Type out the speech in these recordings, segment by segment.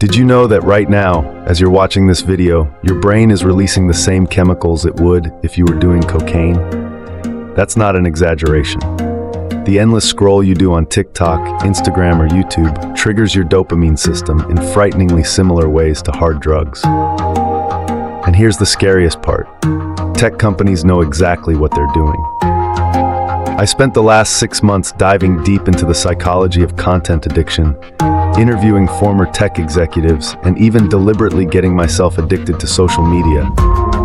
Did you know that right now, as you're watching this video, your brain is releasing the same chemicals it would if you were doing cocaine? That's not an exaggeration. The endless scroll you do on TikTok, Instagram, or YouTube triggers your dopamine system in frighteningly similar ways to hard drugs. And here's the scariest part. Tech companies know exactly what they're doing. I spent the last 6 months diving deep into the psychology of content addiction, interviewing former tech executives, and even deliberately getting myself addicted to social media,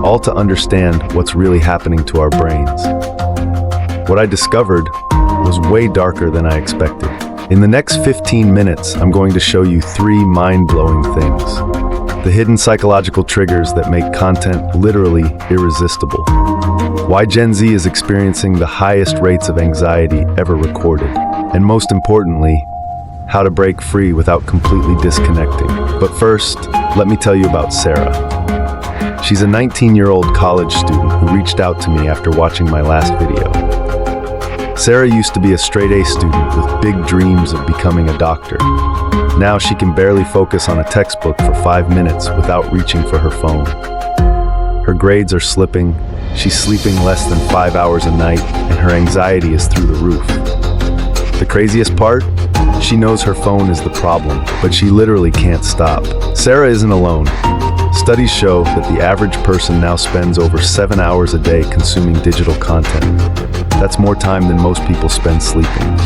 all to understand what's really happening to our brains. What I discovered was way darker than I expected. In the next 15 minutes, I'm going to show you 3 mind-blowing things. The hidden psychological triggers that make content literally irresistible. Why Gen Z is experiencing the highest rates of anxiety ever recorded. And most importantly, how to break free without completely disconnecting. But first, let me tell you about Sarah. She's a 19-year-old college student who reached out to me after watching my last video. Sarah used to be a straight-A student with big dreams of becoming a doctor. Now she can barely focus on a textbook for 5 minutes without reaching for her phone. Her grades are slipping, she's sleeping less than 5 hours a night, and her anxiety is through the roof. The craziest part? She knows her phone is the problem, but she literally can't stop. Sarah isn't alone. Studies show that the average person now spends over 7 hours a day consuming digital content. That's more time than most people spend sleeping.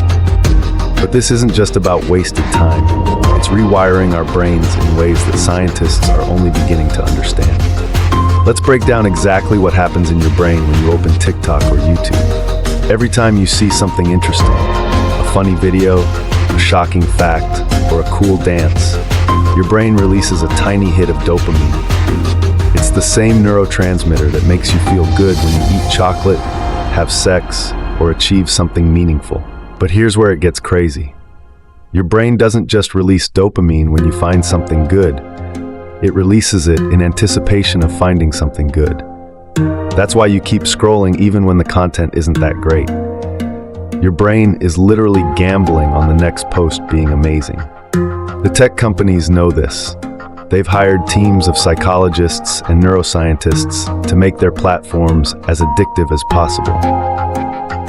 But this isn't just about wasted time. It's rewiring our brains in ways that scientists are only beginning to understand. Let's break down exactly what happens in your brain when you open TikTok or YouTube. Every time you see something interesting, a funny video, a shocking fact, or a cool dance, your brain releases a tiny hit of dopamine. It's the same neurotransmitter that makes you feel good when you eat chocolate, have sex, or achieve something meaningful. But here's where it gets crazy. Your brain doesn't just release dopamine when you find something good. It releases it in anticipation of finding something good. That's why you keep scrolling even when the content isn't that great. Your brain is literally gambling on the next post being amazing. The tech companies know this. They've hired teams of psychologists and neuroscientists to make their platforms as addictive as possible.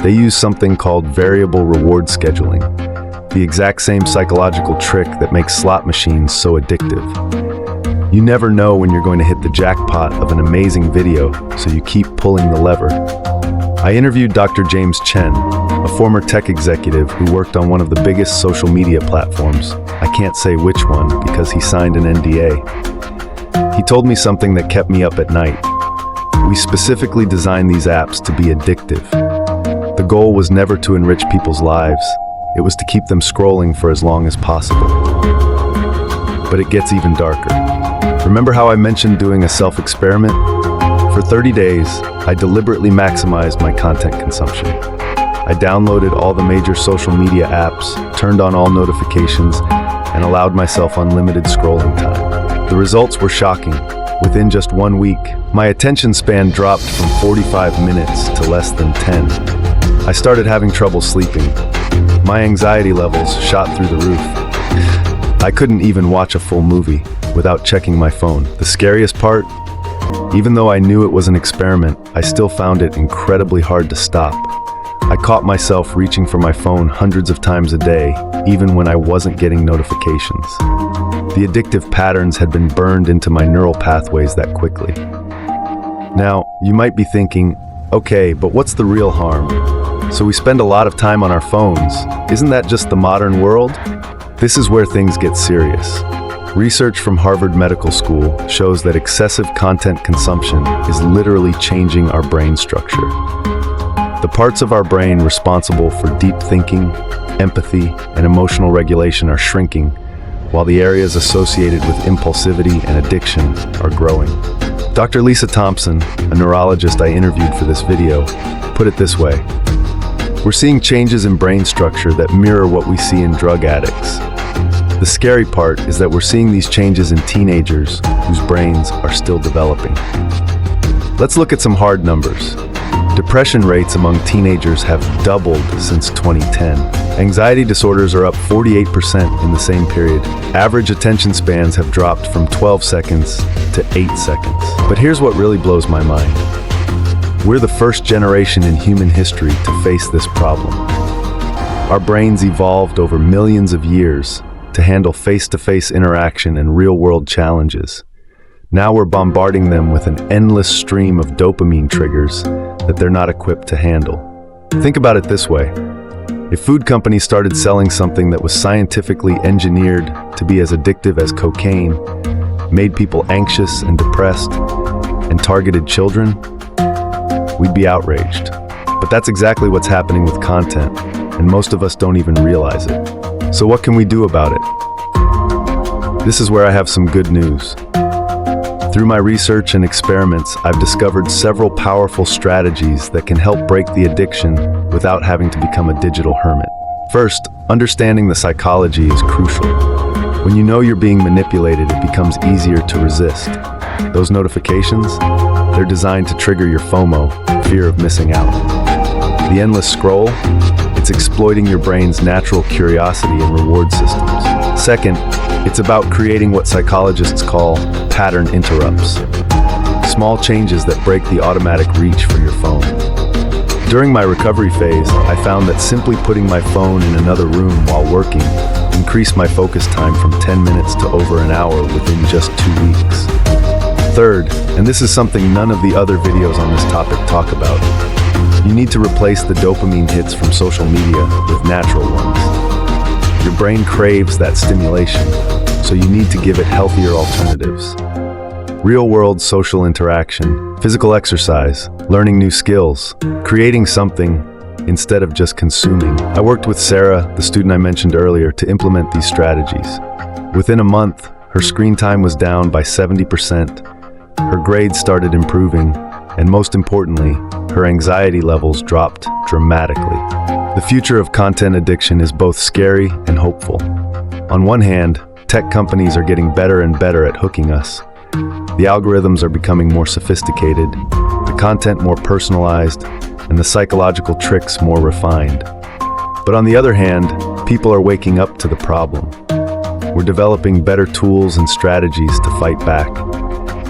They use something called variable reward scheduling, the exact same psychological trick that makes slot machines so addictive. You never know when you're going to hit the jackpot of an amazing video, so you keep pulling the lever. I interviewed Dr. James Chen, a former tech executive who worked on one of the biggest social media platforms. I can't say which one because he signed an NDA. He told me something that kept me up at night. We specifically designed these apps to be addictive. The goal was never to enrich people's lives. It was to keep them scrolling for as long as possible. But it gets even darker. Remember how I mentioned doing a self-experiment? For 30 days, I deliberately maximized my content consumption. I downloaded all the major social media apps, turned on all notifications, and allowed myself unlimited scrolling time. The results were shocking. Within just 1 week, my attention span dropped from 45 minutes to less than 10. I started having trouble sleeping. My anxiety levels shot through the roof. I couldn't even watch a full movie without checking my phone. The scariest part? Even though I knew it was an experiment, I still found it incredibly hard to stop. I caught myself reaching for my phone hundreds of times a day, even when I wasn't getting notifications. The addictive patterns had been burned into my neural pathways that quickly. Now, you might be thinking, okay, but what's the real harm? So we spend a lot of time on our phones. Isn't that just the modern world? This is where things get serious. Research from Harvard Medical School shows that excessive content consumption is literally changing our brain structure. The parts of our brain responsible for deep thinking, empathy, and emotional regulation are shrinking, while the areas associated with impulsivity and addiction are growing. Dr. Lisa Thompson, a neurologist I interviewed for this video, put it this way: we're seeing changes in brain structure that mirror what we see in drug addicts. The scary part is that we're seeing these changes in teenagers whose brains are still developing. Let's look at some hard numbers. Depression rates among teenagers have doubled since 2010. Anxiety disorders are up 48% in the same period. Average attention spans have dropped from 12 seconds to 8 seconds. But here's what really blows my mind. We're the first generation in human history to face this problem. Our brains evolved over millions of years to handle face-to-face interaction and real-world challenges. Now we're bombarding them with an endless stream of dopamine triggers that they're not equipped to handle. Think about it this way. If food companies started selling something that was scientifically engineered to be as addictive as cocaine, made people anxious and depressed, and targeted children, we'd be outraged. But that's exactly what's happening with content, and most of us don't even realize it. So what can we do about it? This is where I have some good news. Through my research and experiments, I've discovered several powerful strategies that can help break the addiction without having to become a digital hermit. First, understanding the psychology is crucial. When you know you're being manipulated, it becomes easier to resist. Those notifications, they're designed to trigger your FOMO, fear of missing out. The endless scroll, it's exploiting your brain's natural curiosity and reward systems. Second, it's about creating what psychologists call pattern interrupts. Small changes that break the automatic reach for your phone. During my recovery phase, I found that simply putting my phone in another room while working increased my focus time from 10 minutes to over an hour within just 2 weeks. Third, and this is something none of the other videos on this topic talk about, you need to replace the dopamine hits from social media with natural ones. Your brain craves that stimulation, so you need to give it healthier alternatives. Real-world social interaction, physical exercise, learning new skills, creating something instead of just consuming. I worked with Sarah, the student I mentioned earlier, to implement these strategies. Within a month, her screen time was down by 70%, her grades started improving, and most importantly, her anxiety levels dropped dramatically. The future of content addiction is both scary and hopeful. On one hand, tech companies are getting better and better at hooking us. The algorithms are becoming more sophisticated, the content more personalized, and the psychological tricks more refined. But on the other hand, people are waking up to the problem. We're developing better tools and strategies to fight back.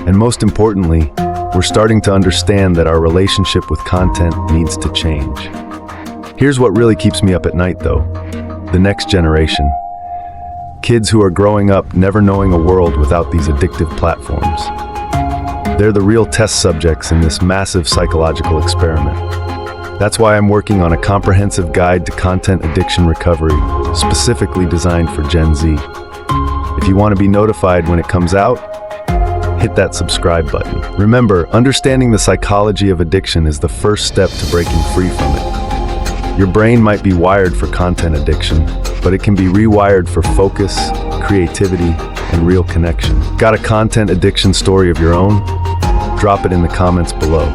And most importantly, we're starting to understand that our relationship with content needs to change. Here's what really keeps me up at night, though. The next generation. Kids who are growing up never knowing a world without these addictive platforms. They're the real test subjects in this massive psychological experiment. That's why I'm working on a comprehensive guide to content addiction recovery, specifically designed for Gen Z. If you want to be notified when it comes out, hit that subscribe button. Remember, understanding the psychology of addiction is the first step to breaking free from it. Your brain might be wired for content addiction, but it can be rewired for focus, creativity, and real connection. Got a content addiction story of your own? Drop it in the comments below.